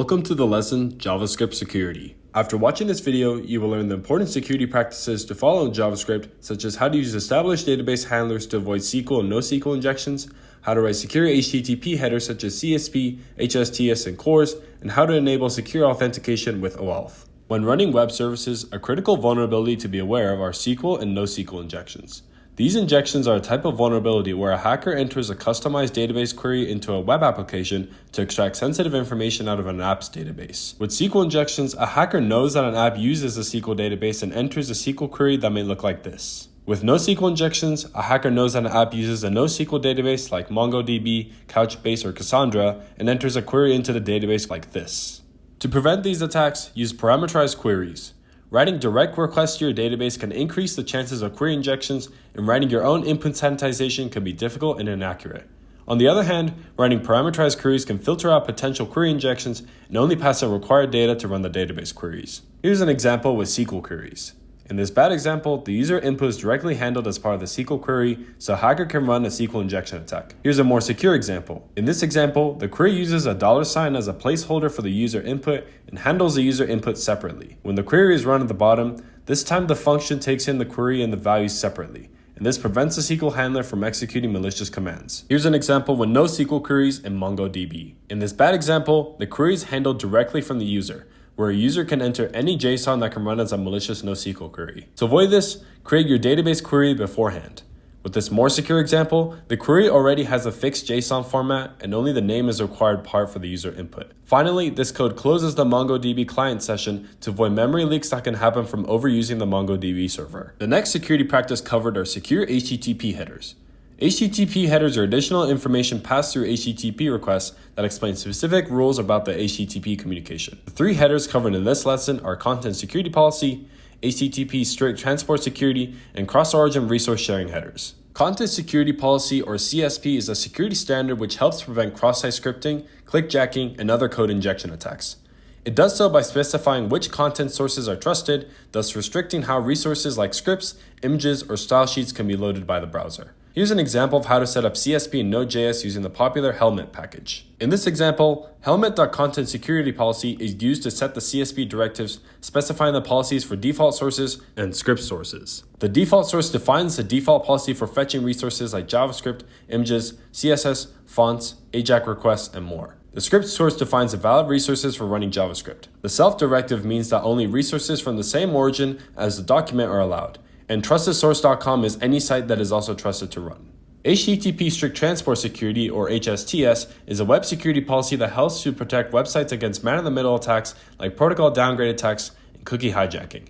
Welcome to the lesson JavaScript Security. After watching this video, you will learn the important security practices to follow in JavaScript, such as how to use established database handlers to avoid SQL and NoSQL injections, how to write secure HTTP headers such as CSP, HSTS, and CORS, and how to enable secure authentication with OAuth. When running web services, a critical vulnerability to be aware of are SQL and NoSQL injections. These injections are a type of vulnerability where a hacker enters a customized database query into a web application to extract sensitive information out of an app's database. With SQL injections, a hacker knows that an app uses a SQL database and enters a SQL query that may look like this. With NoSQL injections, a hacker knows that an app uses a NoSQL database like MongoDB, Couchbase, or Cassandra and enters a query into the database like this. To prevent these attacks, use parameterized queries. Writing direct requests to your database can increase the chances of query injections, and writing your own input sanitization can be difficult and inaccurate. On the other hand, writing parameterized queries can filter out potential query injections and only pass in required data to run the database queries. Here's an example with SQL queries. In this bad example, the user input is directly handled as part of the SQL query, so a hacker can run a SQL injection attack. Here's a more secure example. In this example, the query uses a $sign as a placeholder for the user input and handles the user input separately. When the query is run at the bottom, this time the function takes in the query and the values separately, and this prevents the SQL handler from executing malicious commands. Here's an example with no SQL queries in MongoDB. In this bad example, the query is handled directly from the user, where a user can enter any JSON that can run as a malicious NoSQL query. To avoid this, create your database query beforehand. With this more secure example, the query already has a fixed JSON format and only the name is a required part for the user input. Finally, this code closes the MongoDB client session to avoid memory leaks that can happen from overusing the MongoDB server. The next security practice covered are secure HTTP headers. HTTP headers are additional information passed through HTTP requests that explain specific rules about the HTTP communication. The three headers covered in this lesson are Content Security Policy, HTTP Strict Transport Security, and Cross-Origin Resource Sharing headers. Content Security Policy, or CSP, is a security standard which helps prevent cross-site scripting, clickjacking, and other code injection attacks. It does so by specifying which content sources are trusted, thus restricting how resources like scripts, images, or style sheets can be loaded by the browser. Here's an example of how to set up CSP in Node.js using the popular Helmet package. In this example, helmet.contentsecurityPolicy is used to set the CSP directives, specifying the policies for default sources and script sources. The default source defines the default policy for fetching resources like JavaScript, images, CSS, fonts, AJAX requests, and more. The script source defines the valid resources for running JavaScript. The self-directive means that only resources from the same origin as the document are allowed, and trustedsource.com is any site that is also trusted to run. HTTP Strict Transport Security, or HSTS, is a web security policy that helps to protect websites against man-in-the-middle attacks like protocol downgrade attacks and cookie hijacking.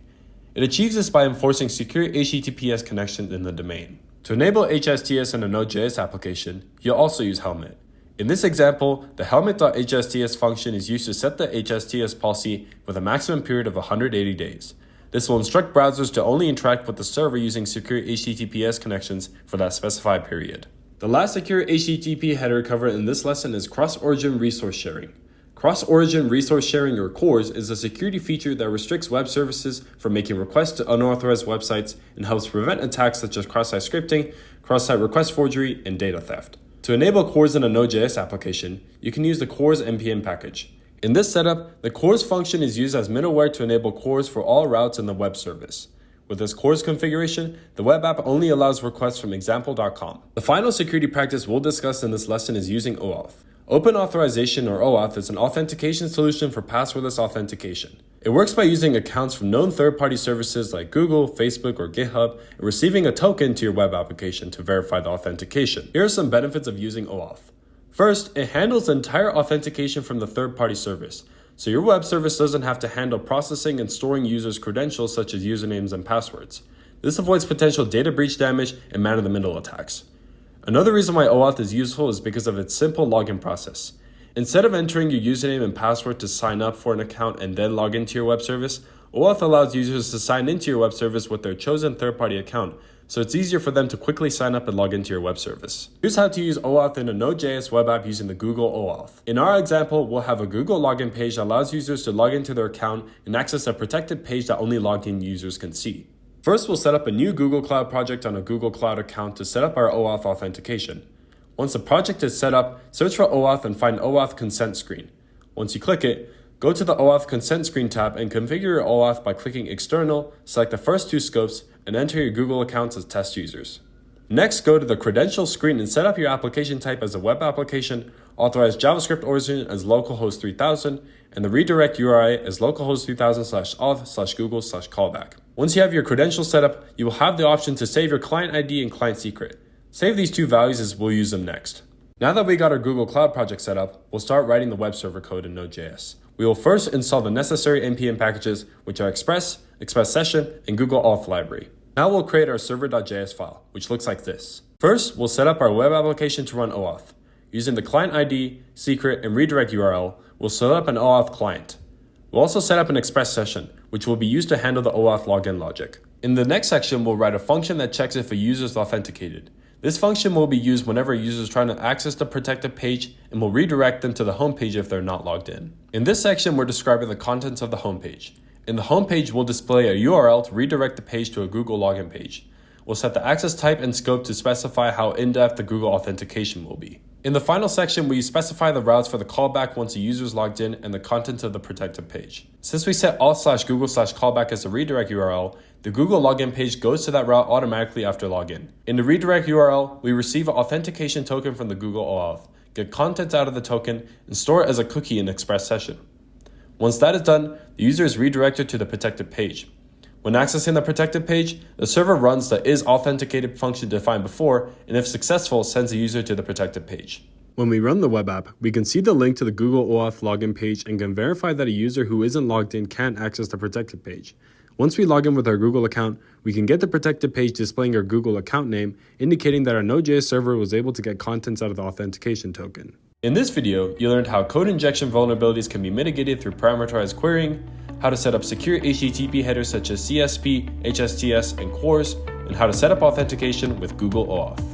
It achieves this by enforcing secure HTTPS connections in the domain. To enable HSTS in a Node.js application, you'll also use Helmet. In this example, the helmet.hsts function is used to set the HSTS policy with a maximum period of 180 days. This will instruct browsers to only interact with the server using secure HTTPS connections for that specified period. The last secure HTTP header covered in this lesson is Cross-Origin Resource Sharing. Cross-Origin Resource Sharing, or CORS, is a security feature that restricts web services from making requests to unauthorized websites and helps prevent attacks such as cross-site scripting, cross-site request forgery, and data theft. To enable CORS in a Node.js application, you can use the CORS npm package. In this setup, the CORS function is used as middleware to enable CORS for all routes in the web service. With this CORS configuration, the web app only allows requests from example.com. The final security practice we'll discuss in this lesson is using OAuth. Open Authorization, or OAuth, is an authentication solution for passwordless authentication. It works by using accounts from known third-party services like Google, Facebook, or GitHub, and receiving a token to your web application to verify the authentication. Here are some benefits of using OAuth. First, it handles the entire authentication from the third-party service, so your web service doesn't have to handle processing and storing users' credentials such as usernames and passwords. This avoids potential data breach damage and man-in-the-middle attacks. Another reason why OAuth is useful is because of its simple login process. Instead of entering your username and password to sign up for an account and then log into your web service, OAuth allows users to sign into your web service with their chosen third-party account, so it's easier for them to quickly sign up and log into your web service. Here's how to use OAuth in a Node.js web app using the Google OAuth. In our example, we'll have a Google login page that allows users to log into their account and access a protected page that only logged-in users can see. First, we'll set up a new Google Cloud project on a Google Cloud account to set up our OAuth authentication. Once the project is set up, search for OAuth and find OAuth consent screen. Once you click it, Go to the OAuth Consent Screen tab and configure your OAuth by clicking External, select the first two scopes, and enter your Google accounts as test users. Next, go to the Credentials screen and set up your application type as a web application, authorize JavaScript origin as localhost 3000, and the redirect URI as localhost 3000/auth/google/callback. Once you have your credentials set up, you will have the option to save your client ID and client secret. Save these two values as we'll use them next. Now that we got our Google Cloud project set up, we'll start writing the web server code in Node.js. We will first install the necessary npm packages, which are Express, Express Session, and Google Auth Library. Now we'll create our server.js file, which looks like this. First, we'll set up our web application to run OAuth. Using the client ID, secret, and redirect URL, we'll set up an OAuth client. We'll also set up an Express session, which will be used to handle the OAuth login logic. In the next section, we'll write a function that checks if a user is authenticated. This function will be used whenever a user is trying to access the protected page and will redirect them to the home page if they're not logged in. In this section, we're describing the contents of the home page. In the home page, we'll display a URL to redirect the page to a Google login page. We'll set the access type and scope to specify how in-depth the Google authentication will be. In the final section, we specify the routes for the callback once a user is logged in and the contents of the protected page. Since we set auth/google/callback as the redirect URL, the Google login page goes to that route automatically after login. In the redirect URL, we receive an authentication token from the Google OAuth, get contents out of the token, and store it as a cookie in Express Session. Once that is done, the user is redirected to the protected page. When accessing the protected page, the server runs the isAuthenticated function defined before, and if successful, sends the user to the protected page. When we run the web app, we can see the link to the Google OAuth login page and can verify that a user who isn't logged in can't access the protected page. Once we log in with our Google account, we can get the protected page displaying our Google account name, indicating that our Node.js server was able to get contents out of the authentication token. In this video, you learned how code injection vulnerabilities can be mitigated through parameterized querying, how to set up secure HTTP headers such as CSP, HSTS, and CORS, and how to set up authentication with Google OAuth.